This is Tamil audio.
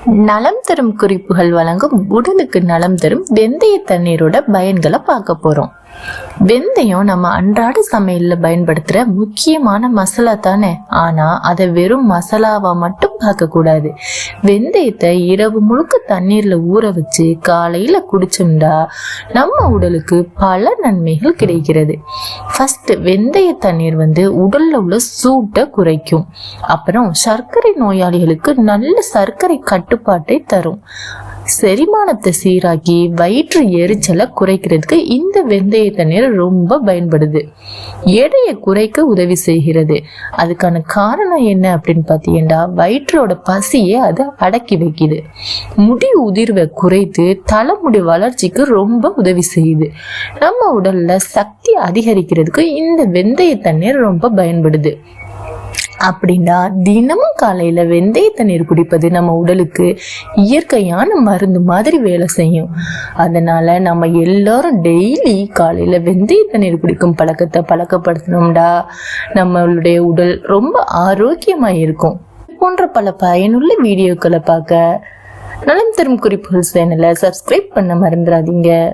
நலம் தரும் குறிப்புகள் வழங்கும் உடலுக்கு நலம் தரும் வெந்தய தண்ணீரோட பயன்களை பார்க்க போறோம். வெந்தயம் நம்ம அன்றாட சமையல்ல பயன்படுத்துற முக்கியமான மசாலா தானே. ஆனா அதை வெறும் மசாலாவா மட்டும் பார்க்க கூடாது. வெந்தயத்தை இரவு முழுக்க தண்ணீர்ல ஊற வச்சு காலையில குடிச்சோம்டா நம்ம உடலுக்கு பல நன்மைகள் கிடைக்கிறது. ஃபர்ஸ்ட், வெந்தய தண்ணீர் உடல்ல உள்ள சூட்டை குறைக்கும். அப்புறம் சர்க்கரை நோயாளிகளுக்கு நல்ல சர்க்கரை கட்டுப்பாட்டை தரும். செரிமானத்தை சீராக்கி வயிற்று எரிச்சலை குறைக்கிறதுக்கு இந்த வெந்தய தண்ணீர் ரொம்ப பயன்படுது. எடையை குறைக்க உதவி செய்கிறது. அதுக்கான காரணம் என்ன அப்படின்னு பாத்தீங்கன்னா, வயிற்றோட பசியை அது அடக்கி வைக்குது. முடி உதிர்வை குறைத்து தலைமுடி வளர்ச்சிக்கு ரொம்ப உதவி செய்யுது. நம்ம உடல்ல சக்தி அதிகரிக்கிறதுக்கு இந்த வெந்தய தண்ணீர் ரொம்ப பயன்படுது. அப்படின்னா தினமும் காலையில வெந்தய தண்ணீர் குடிப்பது நம்ம உடலுக்கு இயற்கையான மருந்து மாதிரி வேலை செய்யும். அதனால நம்ம எல்லாரும் டெய்லி காலையில வெந்தய தண்ணீர் குடிக்கும் பழக்கத்தை பழக்கப்படுத்தணும்டா நம்மளுடைய உடல் ரொம்ப ஆரோக்கியமா இருக்கும். போன்ற பல பயனுள்ள வீடியோக்களை பார்க்க நலம் தரும் குறிப்புகள் சேனலை சப்ஸ்கிரைப் பண்ண மறந்துடாதீங்க.